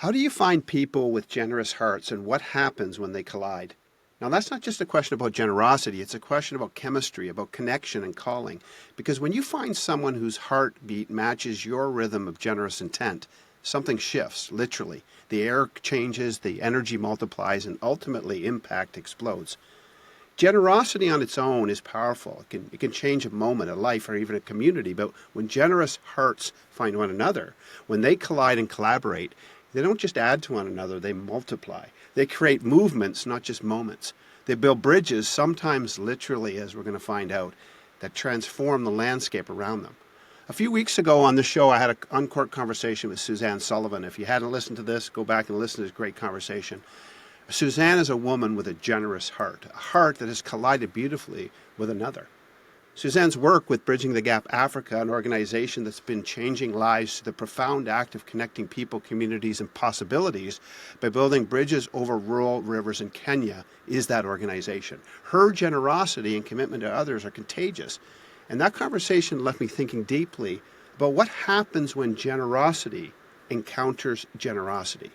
How do you find people with generous hearts and what happens when they collide? Now, that's not just a question about generosity, it's a question about chemistry, about connection and calling. Because when you find someone whose heartbeat matches your rhythm of generous intent, something shifts, literally. The air changes, the energy multiplies, and ultimately impact explodes. Generosity on its own is powerful. It can change a moment, a life, or even a community. But when generous hearts find one another, when they collide and collaborate, they don't just add to one another, they multiply. They create movements, not just moments. They build bridges, sometimes literally, as we're going to find out, that transform the landscape around them. A few weeks ago on the show, I had an uncorked conversation with Suzanne Sullivan. If you hadn't listened to this, go back and listen to this great conversation. Suzanne is a woman with a generous heart, a heart that has collided beautifully with another. Suzanne's work with Bridging the Gap Africa, an organization that's been changing lives to the profound act of connecting people, communities, and possibilities by building bridges over rural rivers in Kenya, is that organization. Her generosity and commitment to others are contagious. And that conversation left me thinking deeply about what happens when generosity encounters generosity.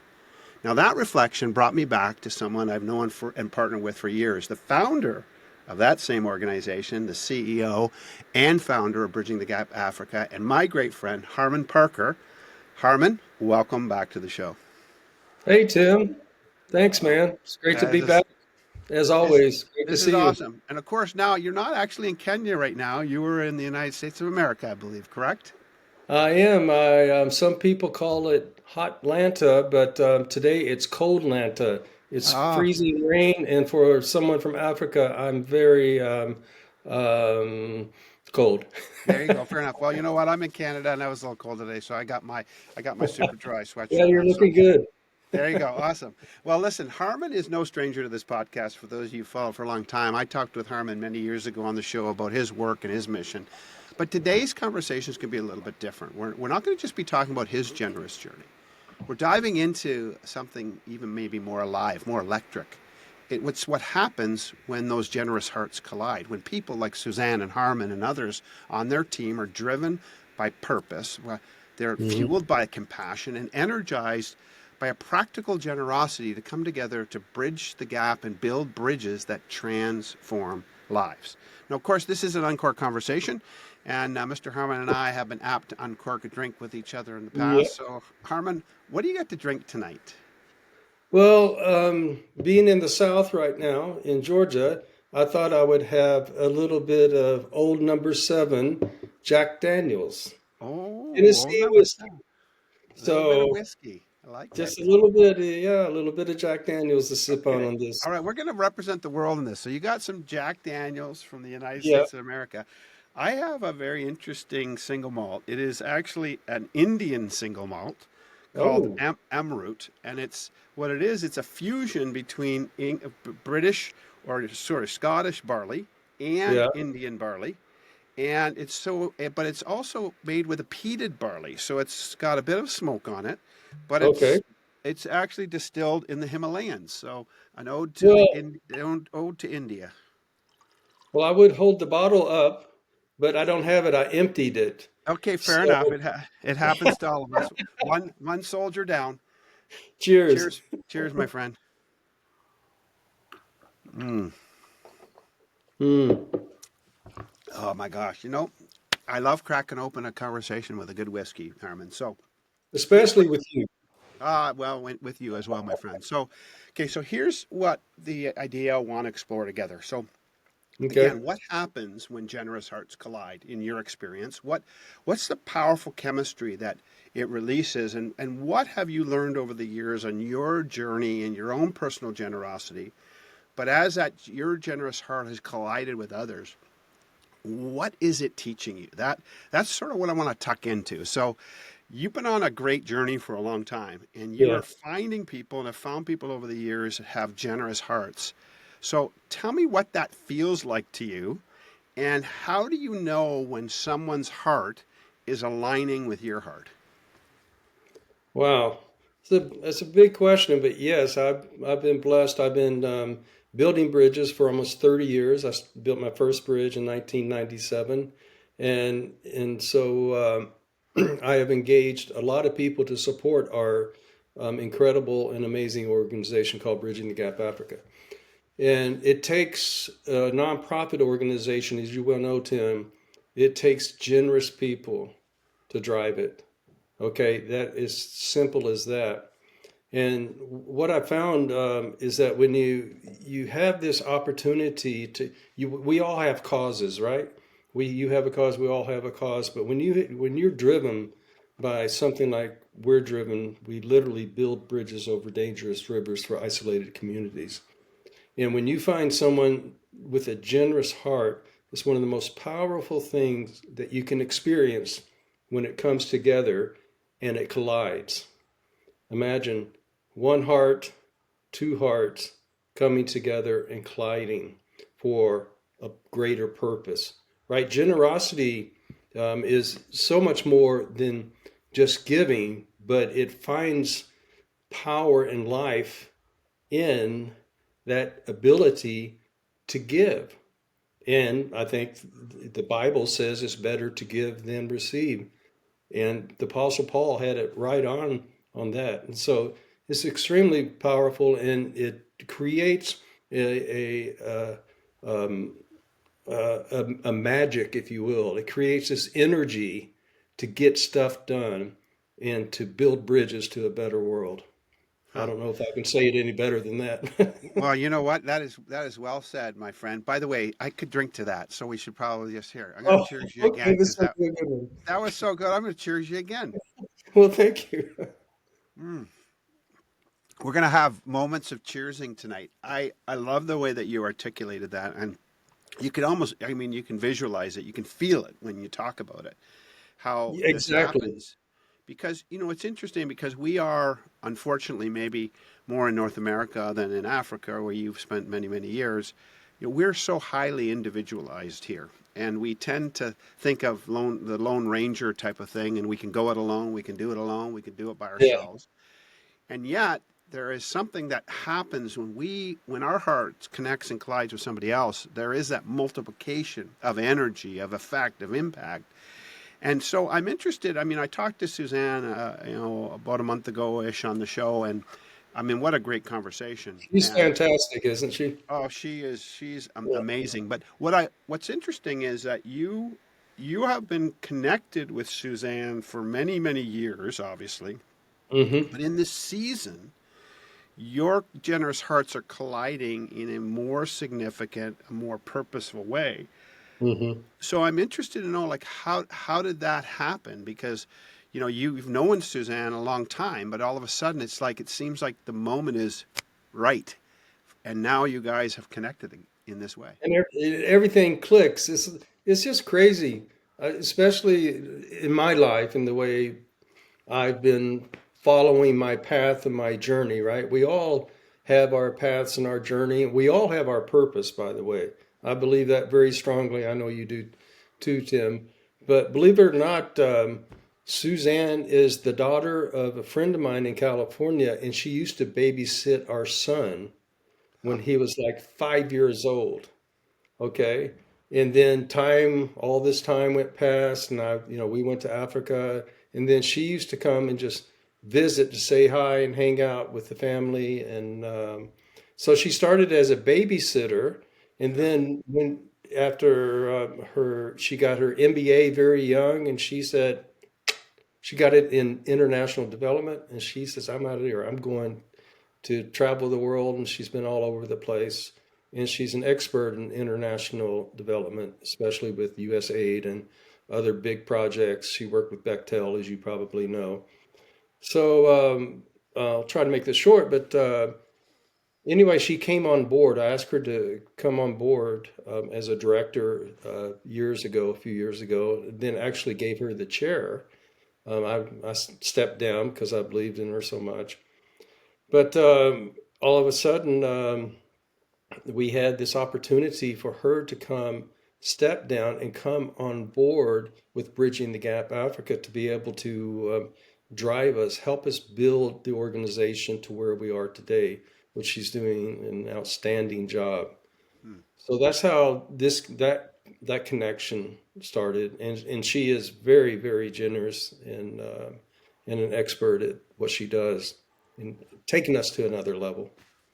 Now, that reflection brought me back to someone I've known for and partnered with for years, the founder of that same organization, the CEO and founder of Bridging the Gap Africa, and my great friend, Harmon Parker. Harmon, welcome back to the show. Hey, Tim. Thanks, man. It's great to be This, back. As this, always, great to this is see you. awesome. And of course, now you're not actually in Kenya right now. You were in the United States of America, I believe, correct? I am. Some people call it hot Lanta, but today it's cold Lanta. It's Ah, freezing rain, and for someone from Africa, I'm very um, cold. there you go. Fair enough. Well, you know what? I'm in Canada and I was a little cold today, so I got my super dry Yeah, sweatshirt you're on. So looking good. there you go. Awesome. Well, listen, Harmon is no stranger to this podcast. For those of you who follow for a long time, I talked with Harmon many years ago on the show about his work and his mission. But today's conversations can be a little bit different. We're not going to just be talking about his generous journey. We're diving into something even maybe more alive, more electric. It's what happens when those generous hearts collide, when people like Suzanne and Harmon and others on their team are driven by purpose, they're Mhm. fueled by compassion and energized by a practical generosity to come together to bridge the gap and build bridges that transform lives. Now, of course, this is an Uncork conversation, and Mr. Harmon and I have been apt to uncork a drink with each other in the Yeah. past. So, Harmon, what do you got to drink tonight? Well, being in the South right now in Georgia, I thought I would have a little bit of old number seven Jack Daniels, Oh, Tennessee number whiskey. seven. A little bit of So whiskey. I like just a it. little bit, yeah, a little bit of Jack Daniels to sip Okay. on this. All right, we're going to represent the world in this. So you got some Jack Daniels from the United Yeah. States of America. I have a very interesting single malt. It is actually an Indian single malt called Oh, Amrut, and it's what it is. It's a fusion between British or sort of Scottish barley and yeah. Indian barley, and but it's also made with a peated barley, so it's got a bit of smoke on it, but Okay. it's actually distilled in the Himalayas. So an ode to Well, ode to India. well, I would hold the bottle up, but I don't have it. I emptied it. Okay, fair enough. So It happens to all of us. One soldier down. cheers. Cheers, cheers, my friend. Mm. Mm. Oh my gosh, I love cracking open a conversation with a good whiskey, Harmon. So here's what. Especially with you. Well, went with you as well, my friend. So, okay, so here's what the idea I want to explore together. So, Okay. again, what happens when generous hearts collide in your experience? What's the powerful chemistry that it releases, and what have you learned over the years on your journey and your own personal generosity? But as that your generous heart has collided with others, what is it teaching you? That's sort of what I want to tuck into. So you've been on a great journey for a long time, and you Yeah. are finding people and have found people over the years that have generous hearts. So tell me what that feels like to you, and how do you know when someone's heart is aligning with your heart? Wow. It's a big question, but yes, I've been blessed. I've been building bridges for almost 30 years. Built my first bridge in 1997, and so I have engaged a lot of people to support our incredible and amazing organization called Bridging the Gap Africa. And it takes a nonprofit organization, as you well know, Tim, it takes generous people to drive it. Okay, that is simple as that. And what I found is that when you have this opportunity to we all have causes, right? You have a cause, we all have a cause. But when you're driven by something like we're driven, we literally build bridges over dangerous rivers for isolated communities. And when you find someone with a generous heart, it's one of the most powerful things that you can experience when it comes together and it collides. Imagine one heart, two hearts coming together and colliding for a greater purpose, right? Generosity is so much more than just giving, but it finds power and life in that ability to give. And I think the Bible says it's better to give than receive. And the Apostle Paul had it right on that. And so it's extremely powerful, and it creates um, a magic, if you will. It creates this energy to get stuff done and to build bridges to a better world. I Huh. don't know if I can say it any better than that. Well, you know what? That is well said, my friend. By the way, I could drink to that, so we should probably just hear. I'm going to Oh, cheers you okay, again this because will be a good one. that was so good. I'm going to cheers you again. Well, thank you. Mm. We're going to have moments of cheersing tonight. I love the way that you articulated that, and you can almost, I mean, you can visualize it, you can feel it when you talk about it, how Yeah, this exactly. happens. Because, it's interesting because we are, unfortunately, maybe more in North America than in Africa, where you've spent many, many years. We're so highly individualized here. And we tend to think of the Lone Ranger type of thing, and we can go it alone, we can do it alone, we can do it by Yeah. ourselves. And yet, there is something that happens when our heart connects and collides with somebody else. There is that multiplication of energy, of effect, of impact. And so I'm interested. I mean, I talked to Suzanne, about a month ago ish on the show, and I mean, what a great conversation. She's And fantastic, isn't she? oh, she's Yeah. amazing. But what's interesting is that you have been connected with Suzanne for many many years, obviously. Hmm. But in this season, your generous hearts are colliding in a more significant, a more purposeful way. Hmm. So I'm interested to know, like, how did that happen? Because, you've known Suzanne a long time, but all of a sudden it's like it seems like the moment is right, and now you guys have connected in this way. And everything clicks. It's just crazy, especially in my life and the way I've been following my path and my journey, right? We all have our paths and our journey. We all have our purpose, by the way. I believe that very strongly. I know you do too, Tim. But believe it or not, Suzanne is the daughter of a friend of mine in California, and she used to babysit our son Huh. when he was like 5 years old. Okay. And then all this time went past, and we went to Africa, and then she used to come and just visit to say hi and hang out with the family. And so she started as a babysitter, and Yeah. then after she got her MBA very young, and she said she got it in international development, and she says, "I'm out of here. I'm going to travel the world," and she's been all over the place. And she's an expert in international development, especially with US aid and other big projects. She worked with Bechtel, as you probably know. So I'll try to make this short, but anyway, she came on board. I asked her to come on board as a director a few years ago, then actually gave her the chair. I stepped down because I believed in her so much. But all of a sudden, we had this opportunity for her to come step down and come on board with Bridging the Gap Africa to be able to drive us, help us build the organization to where we are today, which she's doing an outstanding job. Hmm. So that's how that connection started, and she is very very generous and an expert at what she does. and taking us to another level.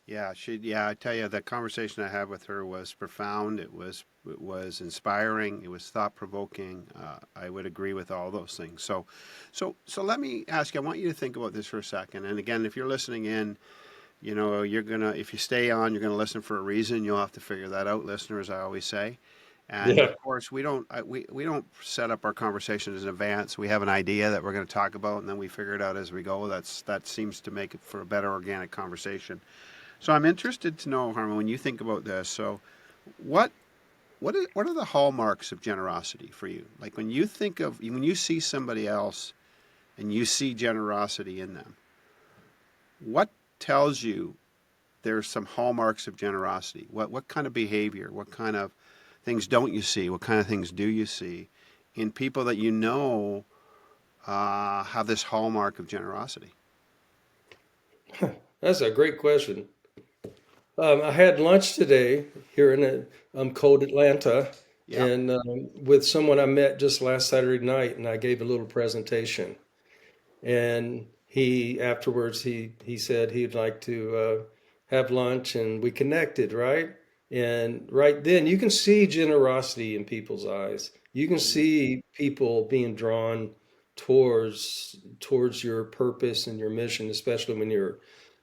Yeah, I tell you, the conversation I had with her was profound. It was inspiring. It was thought provoking. I would agree with all those things. So let me ask you. I want you to think about this for a second. And again, if you're listening in, if you stay on, you're gonna listen for a reason. You'll have to figure that out, listener, as I always say. And Yeah. of course, we don't set up our conversations in advance. We have an idea that we're going to talk about, and then we figure it out as we go. That seems to make it for a better organic conversation. So I'm interested to know, Harmon, when you think about this. So, what what are the hallmarks of generosity for you? Like when you see somebody else and you see generosity in them, what tells you there's some hallmarks of generosity? What kind of behavior? What kind of things don't you see? What kind of things do you see in people that you know have this hallmark of generosity? That's a great question. I had lunch today here in cold Atlanta, Yeah. and with someone I met just last Saturday night, and I gave a little presentation. And he afterwards he said he'd like to have lunch, and we connected, right? And right then you can see generosity in people's eyes. You can Mm, see people being drawn towards your purpose and your mission, especially when you're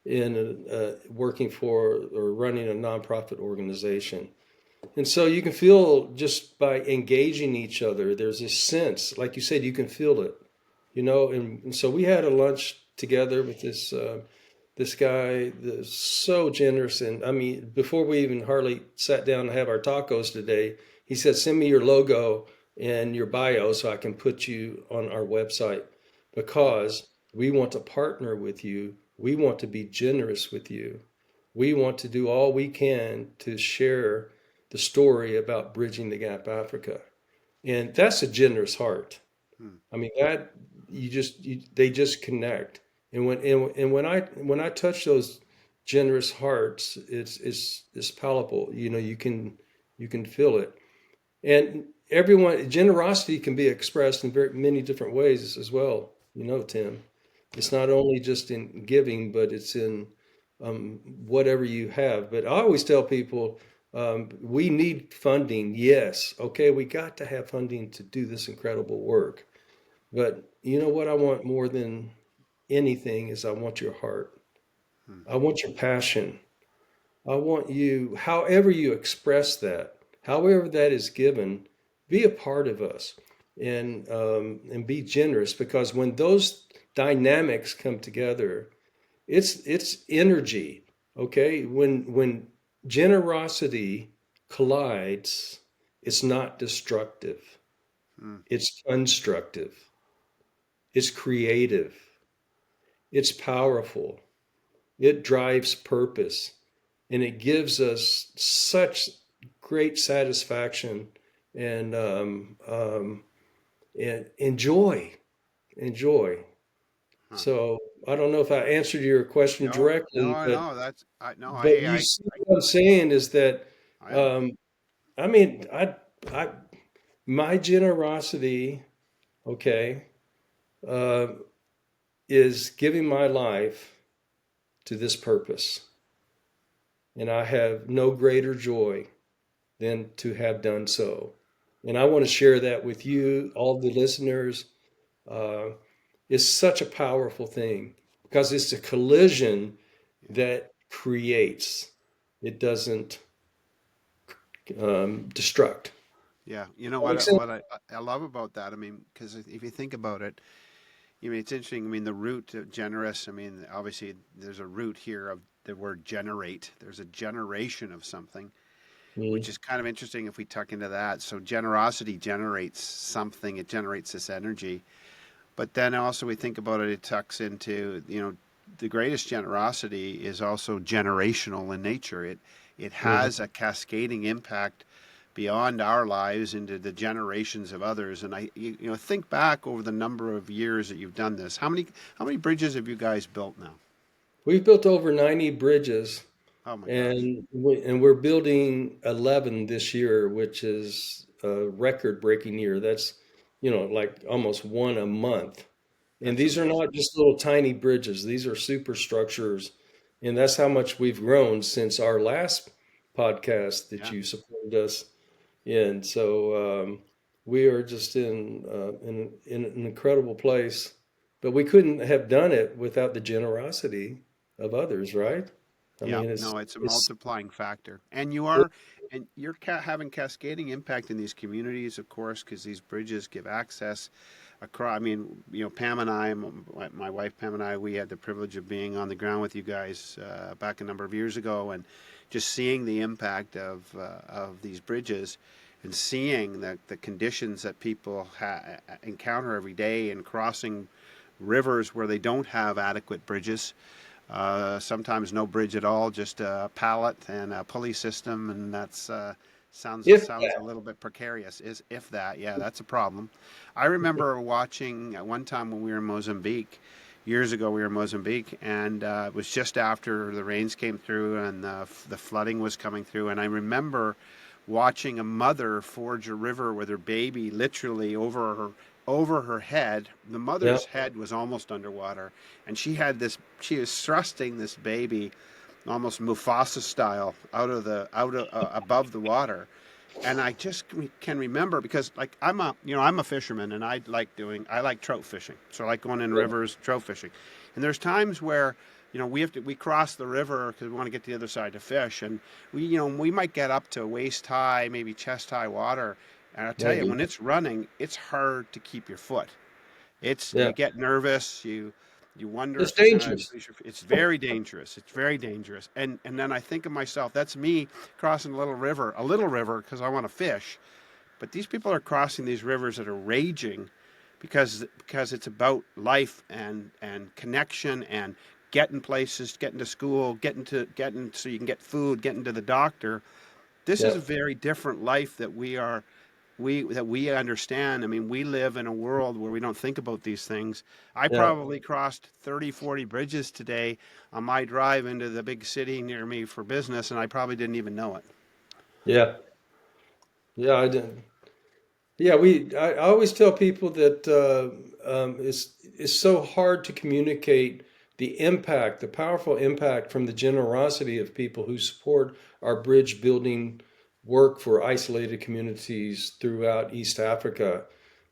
in working for or running a nonprofit organization. And so you can feel just by engaging each other, there's this sense, like you said, you can feel it, and so we had a lunch together with this guy that's so generous. And I mean, before we even hardly sat down to have our tacos today, he said, send me your logo and your bio so I can put you on our website, mm, because we want to partner with you. We want to be generous with you. We want to do all we can to share the story about bridging the gap Africa. And that's a generous heart. mm. I mean, that they just connect. And when I touch those generous hearts, it's palpable. You can feel it. And everyone generosity can be expressed in very many different ways as well. Tim, Yeah. it's not only just in giving, but it's in whatever you have. But I always tell people, we need funding. Yes, okay, we got to have funding to do this incredible work. But you know what I want more than anything is I want your heart. Mm. I want your passion. I want you, however you express that, however that is given, be a part of us, and be generous, because when those dynamics come together, it's energy. Okay, when generosity collides, it's not destructive. Mm. It's constructive. It's creative. It's powerful. It drives purpose, and it gives us such great satisfaction and enjoy. Enjoy. Huh. So I don't know if I answered your question No, directly, no, but no. That's I no. but you see what I'm saying is that I am. um, I mean I my generosity, okay, uh, is giving my life to this purpose. And I have no greater joy than to have done so. And I want to share that with you, all the listeners. Uh, it's such a powerful thing because it's a collision Yeah. that creates, it doesn't destruct. Yeah. You know That what? makes sense? I love about that. I mean, because if you think about it, I mean, it's interesting. I mean, the root of generous. I mean, obviously, there's a root here of the word generate. There's a generation of something, which Mm, is kind of interesting if we tuck into that. So generosity generates something. It generates this energy. But then also we think about it. It tucks into the greatest generosity is also generational in nature. It mhm. has a cascading impact beyond our lives into the generations of others. And think back over the number of years that you've done this. How many bridges have you guys built now? We've built over 90 bridges, Oh my gosh. and we're building 11 this year, which is a record breaking year. That's like almost one a month. And That's these are amazing. not just little tiny bridges, these are superstructures. And that's how much we've grown since our last podcast that Yeah. you supported us in. So we are just in an incredible place. But we couldn't have done it without the generosity of others, right? I Yeah, mean, no, it's a it's multiplying factor, and you're having cascading impact in these communities, of course, because these bridges give access across. I mean, Pam and I, my wife Pam and I, we had the privilege of being on the ground with you guys back a number of years ago, and just seeing the impact of these bridges, and seeing the conditions that people encounter every day, and crossing rivers where they don't have adequate bridges, sometimes no bridge at all, just a pallet and a pulley system, and that's if sounds a little bit precarious. Is if that, yeah, that's a problem. I remember watching at one time when we were in Mozambique. Years ago, we were in Mozambique, and it was just after the rains came through and the flooding was coming through. And I remember watching a mother forge a river with her baby literally over her head. The yeah, mother's head was almost underwater, and she was thrusting this baby almost Mufasa style out of above the water. And I just can remember, because like I'm a fisherman, and I like trout fishing, so I like going in yeah, rivers trout fishing. And there's times where we cross the river because we want to get to the other side to fish, and we might get up to waist high, maybe chest high water. And I'll tell you, maybe. when it's running, it's hard to keep your foot. Yeah, You get nervous. You wonder it's if you're gonna dangerous. lose your. It's very dangerous. It's very dangerous. And then I think of myself. That's me crossing a little river, because I want to fish. But these people are crossing these rivers that are raging, because it's about life and connection and getting places, getting to school, getting so you can get food, getting to the doctor. This is Yeah, a very different life that we understand. I mean, we live in a world where we don't think about these things. I yeah, probably crossed 30, 40 bridges today on my drive into the big city near me for business, and I probably didn't even know it. yeah, yeah. I did. Yeah, I always tell people that it's so hard to communicate the impact, the powerful impact from the generosity of people who support our bridge building work for isolated communities throughout East Africa.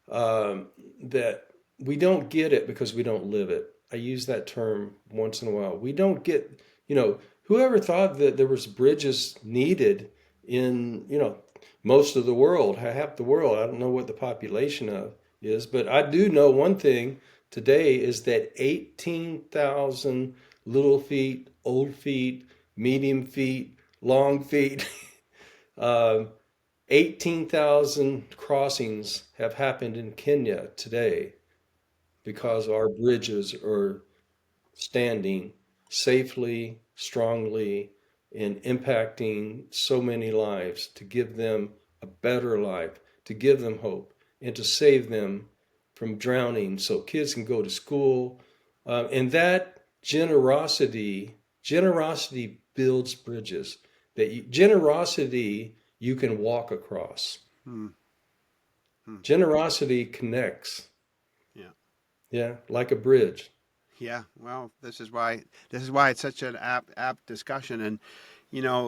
That we don't get it because we don't live it. I use that term once in a while. We don't get, whoever thought that there was bridges needed in, most of the world, half the world. I don't know what the population of is, but I do know one thing today is that 18,000 little feet, old feet, medium feet, long feet, uh, 18,000 crossings have happened in Kenya today Wow. because our bridges are standing safely, strongly, and impacting so many lives to give them a better life, to give them hope, and to save them from drowning so kids can go to school. And that generosity builds bridges. Generosity you can walk across. Hmm. Hmm. Generosity connects. Yeah. Yeah, like a bridge. Yeah. Well, this is why it's such an apt discussion. And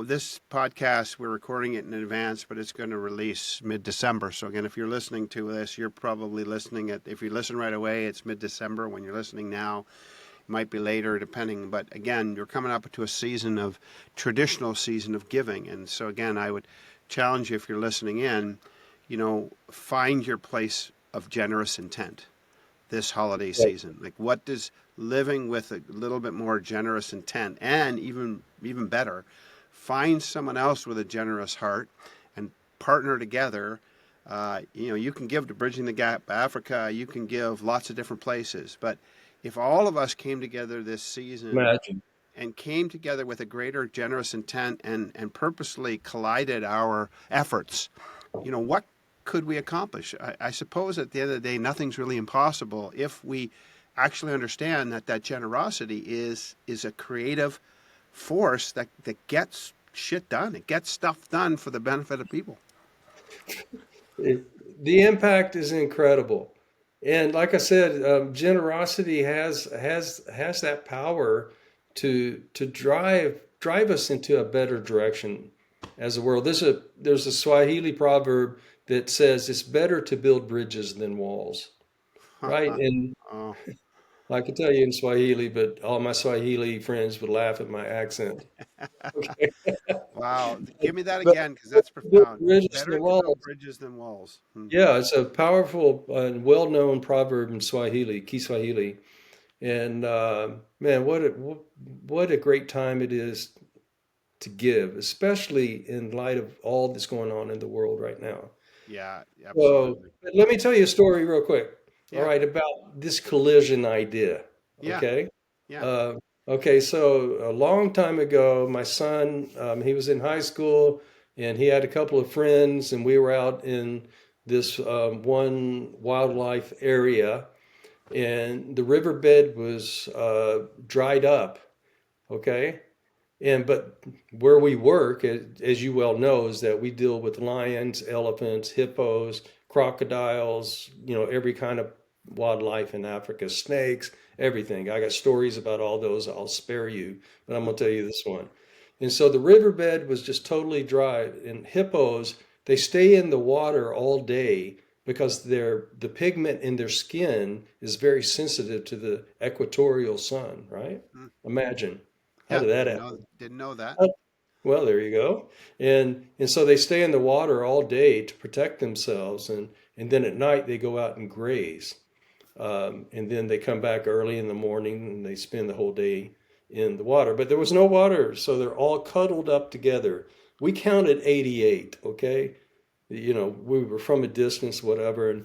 this podcast, we're recording it in advance, but it's going to release mid-December. So again, if you're listening to this, you're probably listening if you listen right away, it's mid-December. When you're listening now, it might be later, depending. But again, you're coming up to a traditional season of giving. And so again, I would challenge you, if you're listening in, find your place of generous intent this holiday Yeah, season. Like, what does living with a little bit more generous intent, and even better, find someone else with a generous heart and partner together. You can give to Bridging the Gap Africa. You can give lots of different places. But if all of us came together this season imagine. and came together with a greater generous intent, and purposely collided our efforts, what could we accomplish? I suppose at the end of the day, nothing's really impossible if we actually understand that generosity is a creative force that gets shit done. It gets stuff done for the benefit of people. The impact is incredible. And like I said, generosity has that power to drive us into a better direction as a world. There's a Swahili proverb that says it's better to build bridges than walls, right? And Oh, I could tell you in Swahili, but all my Swahili friends would laugh at my accent. Okay, wow. Give me that but again, because that's build profound. bridges Better than to build walls. bridges than walls. Hmm. Yeah, it's a powerful and well-known proverb in Swahili, Kiswahili. And man, what a great time it is to give, especially in light of all that's going on in the world right now. Yeah, So absolutely. but let me tell you a story real quick. All Yeah, right, about this collision idea. yeah, Okay. yeah. Uh, okay, so a long time ago, my son, he was in high school and he had a couple of friends, and we were out in this one wildlife area, and the riverbed was dried up. Okay. And but where we work, as you well know, is that we deal with lions, elephants, hippos, crocodiles, every kind of wildlife in Africa, snakes, everything. I got stories about all those. I'll spare you, but I'm gonna tell you this one. And so the riverbed was just totally dry, and hippos, they stay in the water all day because the pigment in their skin is very sensitive to the equatorial sun, right? Mm. Imagine. How Yeah, did that happen? didn't know that. Well, there you go. And so they stay in the water all day to protect themselves, and then at night they go out and graze. And then they come back early in the morning and they spend the whole day in the water. But there was no water, so they're all cuddled up together. We counted 88, okay? We were from a distance, whatever.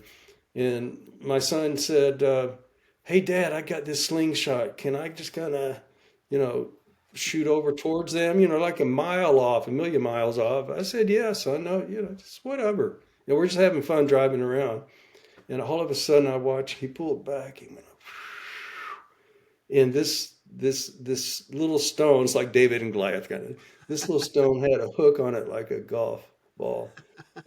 And my son said, "Hey, Dad, I got this slingshot. Can I just kind of, you know, shoot over towards them? Like a mile off, a million miles off." I said, "Yeah, son. No, just whatever. We're just having fun driving around." And all of a sudden, I watched. He pulled back. He went, and this little stone. It's like David and Goliath kind of. This little stone had a hook on it like a golf ball,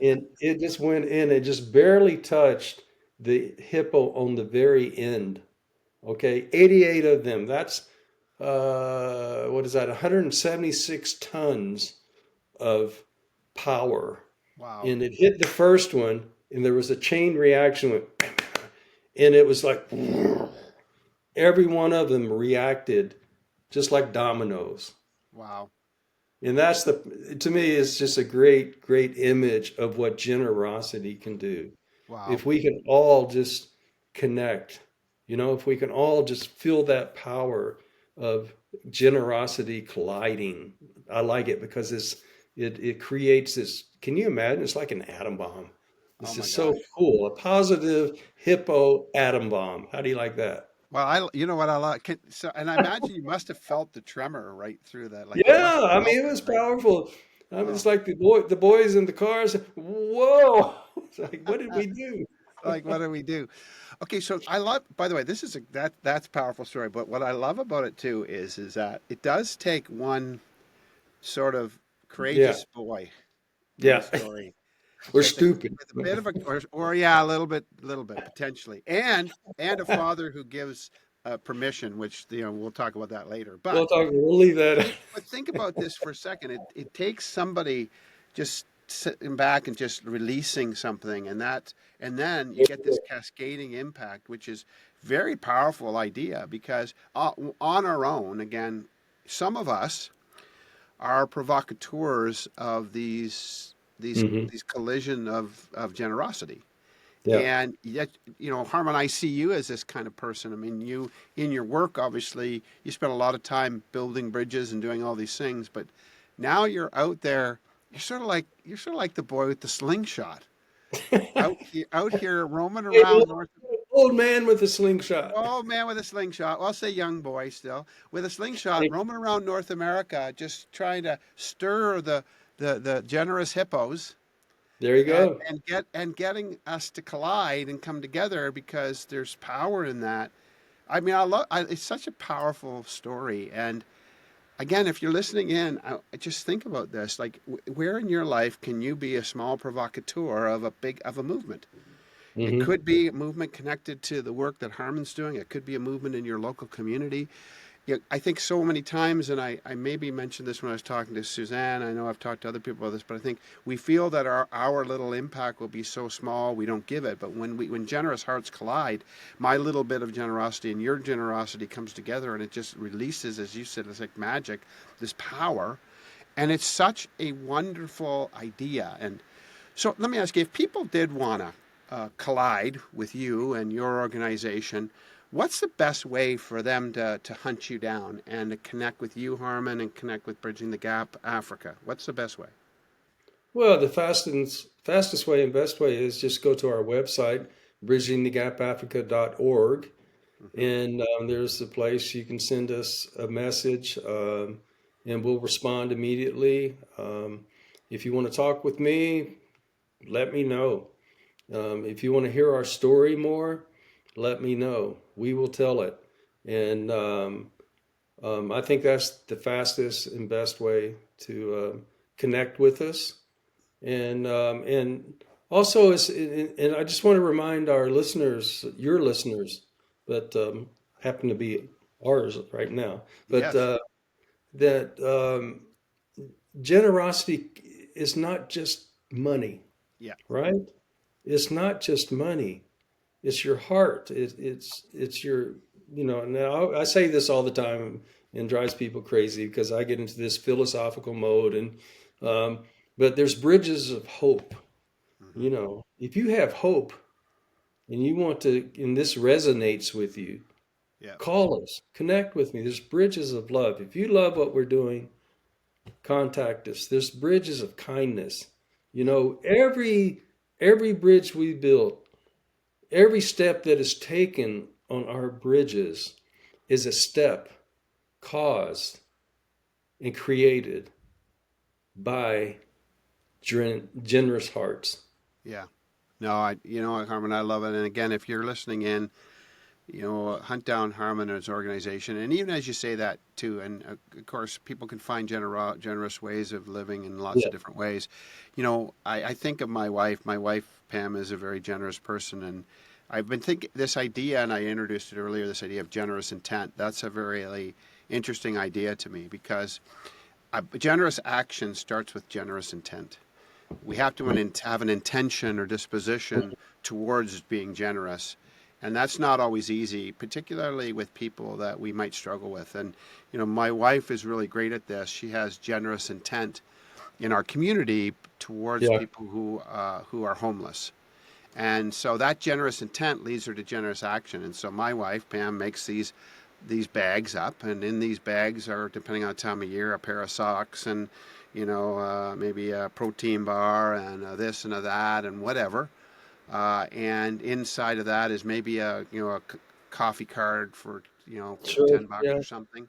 and it just went in. It just barely touched the hippo on the very end. Okay, 88 of them. That's what is that? 176 tons of power, Wow. and it hit the first one, and there was a chain reaction, went, and it was like every one of them reacted just like dominoes. Wow. And that's to me, it's just a great, great image of what generosity can do. Wow. If we can all just connect, if we can all just feel that power of generosity colliding. I like it because it creates this. Can you imagine? It's like an atom bomb. Oh It's my just so gosh. cool. A positive hippo atom bomb. How do you like that? Well, you know what I like. So, and I imagine you must have felt the tremor right through that. Like you must Yeah, have I felt mean, it it, was right? powerful. I mean, Oh, it's like the boys in the cars. Whoa! It's like, what did we do? like what do we do? Okay, so I love. By the way, this is that's a powerful story. But what I love about it too is that it does take one sort of Yeah, courageous boy in the yeah. story We're with stupid. a bit of a or yeah, a little bit potentially, and a father who gives permission, which we'll talk about that later. We'll leave that. But think about this for a second. It takes somebody just sitting back and just releasing something, and then you get this cascading impact, which is very powerful idea because on our own, again, some of us are provocateurs of Hmm. these collision of generosity. Yeah. And yet, Harmon, I see you as this kind of person. I mean, in your work, obviously, you spend a lot of time building bridges and doing all these things, but now you're out there. You're sort of like the boy with the slingshot out here roaming Hey, around North. old man with a slingshot. Oh man, with a slingshot. Well, I'll say young boy still with a slingshot, roaming around North America, just trying to stir the generous hippos There you go. and getting us to collide and come together because there's power in that. I mean, it's such a powerful story. And again, if you're listening in, I just think about this: like, where in your life can you be a small provocateur of a movement? It Hmm. could be a movement connected to the work that Harmon's doing. It could be a movement in your local community. Yeah, I think so many times, and I maybe mentioned this when I was talking to Suzanne. I know I've talked to other people about this, but I think we feel that our little impact will be so small we don't give it. But when generous hearts collide, my little bit of generosity and your generosity comes together, and it just releases, as you said, it's like magic, this power, and it's such a wonderful idea. And so let me ask you, if people did want to collide with you and your organization, what's the best way for them to hunt you down and to connect with you, Harmon, and connect with Bridging the Gap Africa? What's the best way? Well, the fastest way and best way is just go to our website, bridgingthegapafrica.org, Hmm. and there's the place you can send us a message, and we'll respond immediately. If you want to talk with me, let me know. If you want to hear our story more, let me know. We will tell it. And I think that's the fastest and best way to connect with us. And also, and I just want to remind our listeners, your listeners, but happen to be ours right now, but Yes. that generosity is not just money, Yeah. right? It's not just money. It's your heart. It's your, now I say this all the time and drives people crazy because I get into this philosophical mode, and but there's bridges of hope. Hmm. If you have hope and you want to, and this resonates with you, Yeah. call us, connect with me. There's bridges of love. If you love what we're doing, contact us. There's bridges of kindness. Yeah. Every bridge we build, every step that is taken on our bridges is a step caused and created by generous hearts. Yeah. No, Harmon, I love it. And again, if you're listening in, hunt down Harmon and his organization. And even as you say that too, and of course, people can find generous ways of living in lots Yeah, of different ways. I think of my wife. My wife, Pam, is a very generous person. And I've been thinking this idea, and I introduced it earlier, this idea of generous intent. That's a very really interesting idea to me because generous action starts with generous intent. We have to have an intention or disposition towards being generous. And that's not always easy, particularly with people that we might struggle with. And, my wife is really great at this. She has generous intent in our community towards yeah, people who are homeless. And so that generous intent leads her to generous action. And so my wife, Pam, makes these bags up, and in these bags are, depending on the time of year, a pair of socks and maybe a protein bar and this and a that and whatever. And inside of that is maybe a coffee card for for sure, $10 yeah, or something.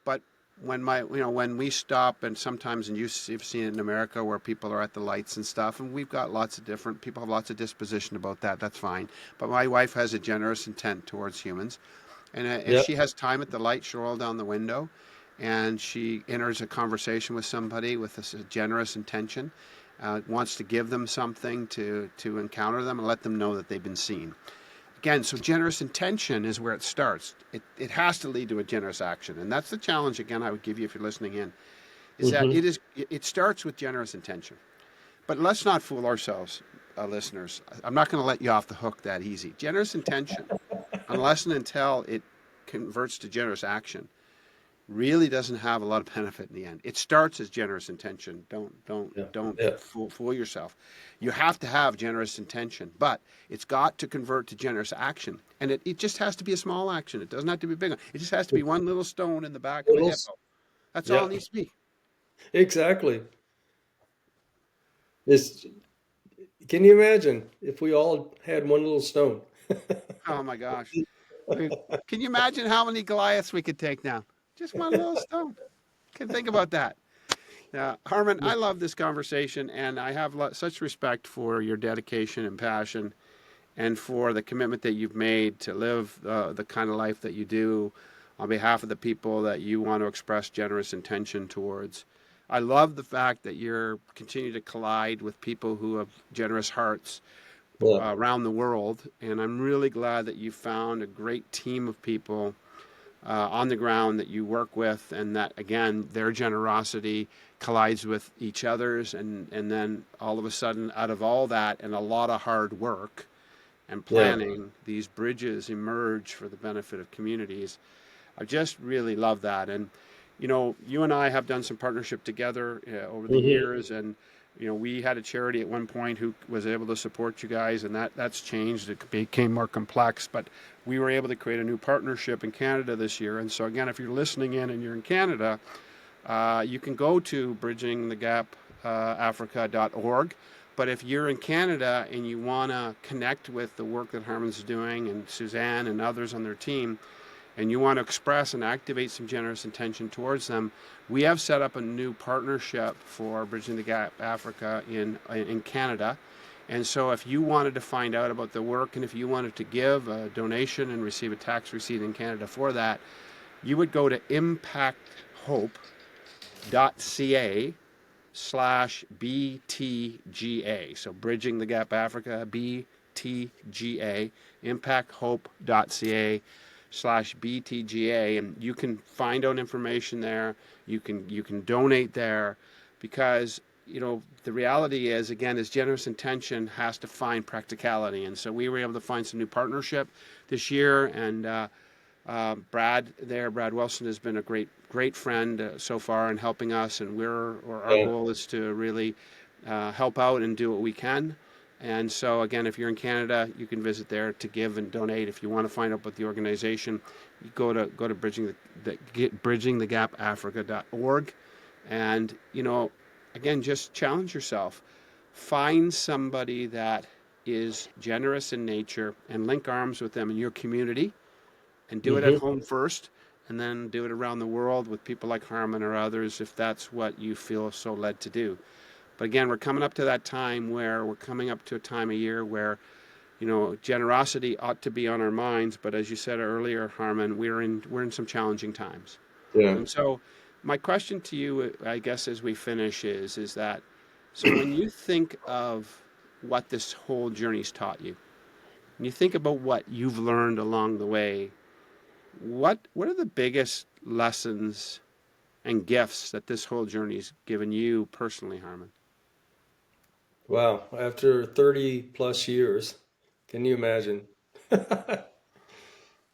But when we stop, and sometimes, and you've seen it in America where people are at the lights and stuff, and we've got lots of different people have lots of disposition about that. That's fine. But my wife has a generous intent towards humans, and if yeah, she has time at the light, she'll roll down the window, and she enters a conversation with somebody with a generous intention, wants to give them something to encounter them and let them know that they've been seen. Again, so generous intention is where it starts. It has to lead to a generous action, and that's the challenge. Again, I would give you if you're listening in, is that hmm it starts with generous intention. But let's not fool ourselves, listeners. I'm not going to let you off the hook that easy. Generous intention, unless and until it converts to generous action, really doesn't have a lot of benefit in the end. It starts as generous intention. Don't don't yeah, don't yeah. fool yourself. You have to have generous intention, but it's got to convert to generous action. And it just has to be a small action. It doesn't have to be a big one. It just has to be one little stone in the back of a Littles, hippo. That's all yeah, it needs to be. exactly. It's, can you imagine if we all had one little stone? Oh my gosh. Can you imagine how many Goliaths we could take down? Just one little stone. Can think about that. Harmon, I love this conversation, and I have such respect for your dedication and passion and for the commitment that you've made to live the kind of life that you do on behalf of the people that you want to express generous intention towards. I love the fact that you're continue to collide with people who have generous hearts, Yeah. around the world. And I'm really glad that you found a great team of people on the ground that you work with, and that again their generosity collides with each other's, and then all of a sudden, out of all that and a lot of hard work and Yeah. planning, these bridges emerge for the benefit of communities. I just really love that. And you and I have done some partnership together over the Hmm. years, and we had a charity at one point who was able to support you guys, and that's changed. It became more complex, but we were able to create a new partnership in Canada this year. And so again, if you're listening in and you're in Canada, you can go to bridgingthegapafrica.org. But if you're in Canada and you want to connect with the work that Harmon's doing and Suzanne and others on their team, and you want to express and activate some generous intention towards them, we have set up a new partnership for Bridging the Gap Africa in Canada. And so if you wanted to find out about the work, and if you wanted to give a donation and receive a tax receipt in Canada for that, you would go to impacthope.ca/BTGA. So Bridging the Gap Africa, BTGA, impacthope.ca/BTGA, and you can find out information there. You can donate there, because the reality is, again, is generous intention has to find practicality. And so we were able to find some new partnership this year, and Brad Wilson has been a great friend so far in helping us, and our Yeah. goal is to really help out and do what we can. And so again, if you're in Canada, you can visit there to give and donate. If you want to find out about the organization, you go to bridgingthegapafrica.org, and again, just challenge yourself. Find somebody that is generous in nature and link arms with them in your community, and do it at Hmm. home first, and then do it around the world with people like Harmon or others if that's what you feel so led to do. But again, we're coming up to that time where we're coming up to a time of year where generosity ought to be on our minds. But as you said earlier, Harmon, we're in some challenging times. Yeah. And so my question to you, I guess, as we finish is that, so when you think of what this whole journey's taught you, and you think about what you've learned along the way, what are the biggest lessons and gifts that this whole journey's given you personally, Harmon? Wow. After 30 plus years, can you imagine how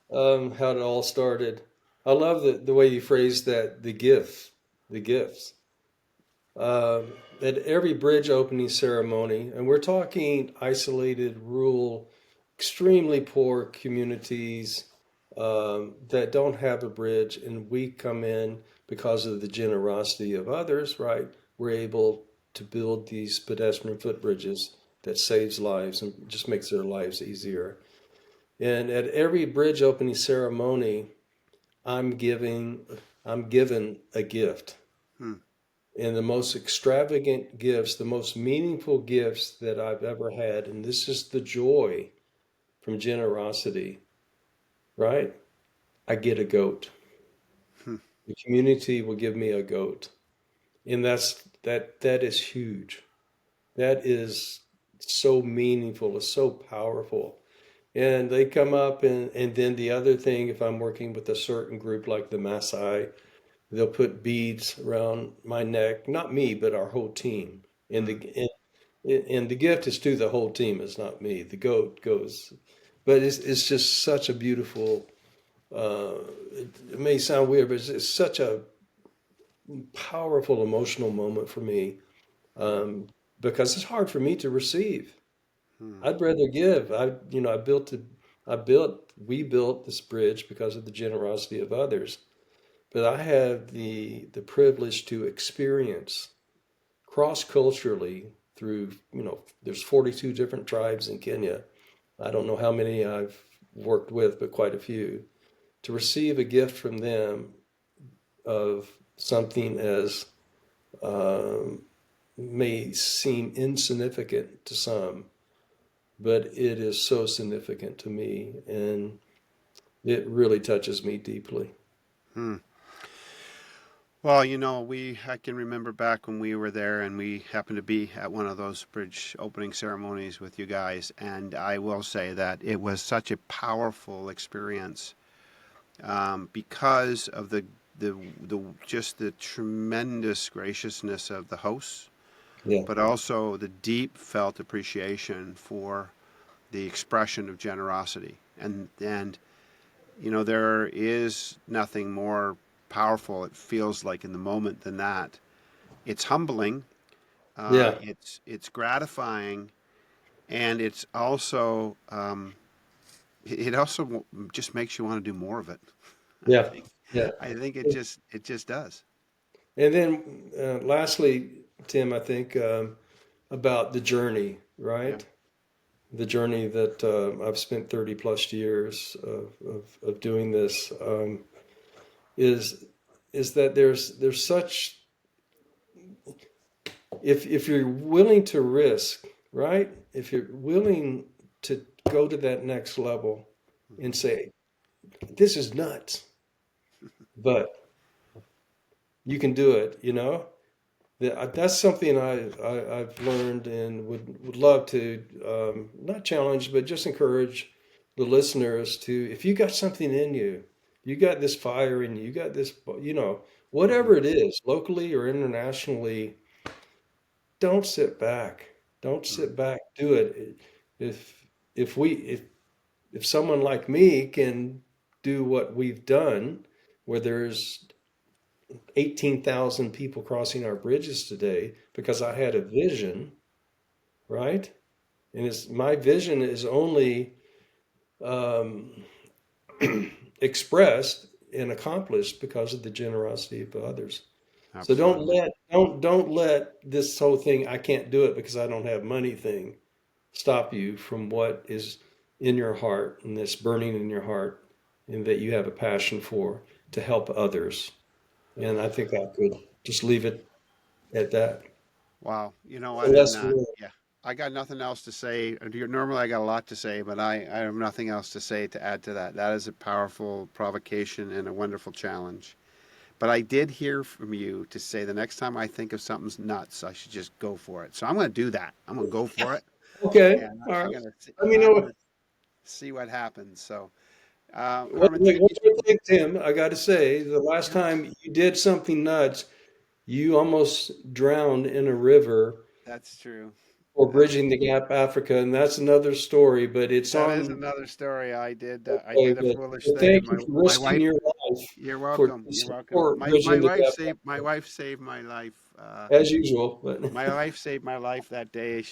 it all started? I love the way you phrased that, the gifts. At every bridge opening ceremony, and we're talking isolated, rural, extremely poor communities that don't have a bridge, and we come in because of the generosity of others, right? We're able to build these pedestrian footbridges that saves lives and just makes their lives easier. And at every bridge opening ceremony, I'm giving, I'm given a gift. Hmm. And the most extravagant gifts, the most meaningful gifts that I've ever had, and this is the joy from generosity, right? I get a goat. Hmm. The community will give me a goat. And that is huge. That is so meaningful, it's so powerful. And they come up, and then the other thing, if I'm working with a certain group like the Maasai, they'll put beads around my neck, not me, but our whole team. And Hmm. the gift is to the whole team. It's not me. The goat goes, but it's just such a beautiful. It may sound weird, but it's such a powerful emotional moment for me, um, because it's hard for me to receive. Hmm. I'd rather give. We built this bridge because of the generosity of others. But I have the privilege to experience cross culturally through, there's 42 different tribes in Kenya. I don't know how many I've worked with, but quite a few. To receive a gift from them of something as um, may seem insignificant to some, but it is so significant to me, and it really touches me deeply. Hmm. Well, I can remember back when we were there and we happened to be at one of those bridge opening ceremonies with you guys. And I will say that it was such a powerful experience because of the just the tremendous graciousness of the hosts, Yeah. but also the deep felt appreciation for the expression of generosity. And there is nothing more powerful, it feels like, in the moment than that. It's humbling, Yeah. it's gratifying, and it also just makes you want to do more of it. I Yeah. think Yeah. I think it just does. And then lastly, Tim, I think about the journey, Yeah. right? The journey that I've spent 30 plus years of doing this is is that there's such, if you're willing to risk, right? If you're willing to go to that next level Hmm. and say, this is nuts, but you can do it, that's something I've learned and would love to not challenge, but just encourage the listeners to, if you got something in you, you got this fire in you, you got this, Hmm. whatever it is, locally or internationally, don't sit back. Don't Hmm. sit back. Do it. If if we if someone like me can do what we've done, where there's 18,000 people crossing our bridges today because I had a vision, right? And it's my vision is only um, expressed and accomplished because of the generosity of others. So Absolutely. don't let this whole thing, I can't do it because I don't have money thing, stop you from what is in your heart and that's burning in your heart and that you have a passion for, to help others. And I think I could just leave it at that. Wow. You know A what? And lesson learned. yeah, I got nothing else to say. Normally, I got a lot to say, but I have nothing else to say to add to that. That is a powerful provocation and a wonderful challenge. But I did hear from you to say the next time I think of something's nuts, I should just go for it. So I'm going to do that. I'm going to go for it, Okay, and all I'm right. going to Let me I'm know going to see what happens. So, what, Harmon, thank what you. you think, Tim. I got to say, the last Yeah, time you did something nuts, you almost drowned in a river that's true. for That's bridging the gap Africa, and that's another story. But it's that is on. another story. I Okay, did a foolish but thing. thank you My for my risking wife. your life You're for welcome. to You're welcome. support My bridging the wife gap saved my Africa, wife saved my life. as usual. But My wife saved my life that day.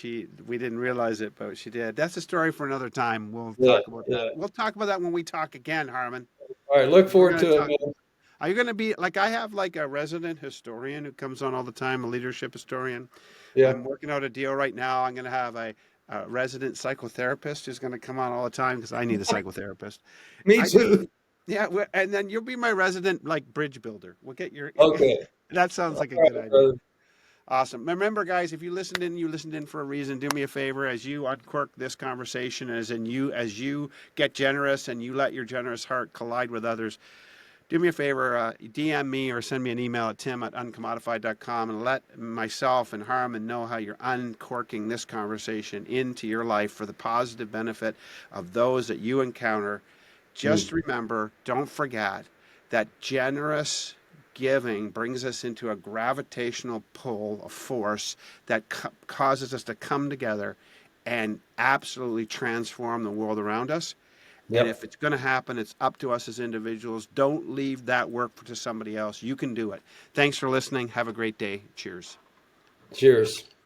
We didn't realize it, but she did. That's a story for another time. We'll yeah, talk about that. yeah. We'll talk about that when we talk again, Harmon. All right, look We're forward gonna to it, talk. man. Are you gonna be like I have like a resident historian who comes on all the time, a leadership historian. Yeah, I'm working out a deal right now. I'm gonna have a resident psychotherapist who's gonna come on all the time because I need a psychotherapist. me I just too. yeah, and then you'll be my resident like bridge builder. We'll get your. Okay, That sounds all like a right, good idea. brother. Awesome. Remember, guys, if you listened in for a reason. Do me a favor as you uncork this conversation, as you get generous and you let your generous heart collide with others. Do me a favor, DM me or send me an email at tim@uncommodified.com and let myself and Harmon know how you're uncorking this conversation into your life for the positive benefit of those that you encounter. Just Mm. remember, don't forget that generous giving brings us into a gravitational pull, a force that causes us to come together and absolutely transform the world around us. And if Yep. it's going to happen, it's up to us as individuals. Don't leave that work to somebody else. You can do it. Thanks for listening. Have a great day. Cheers. Cheers.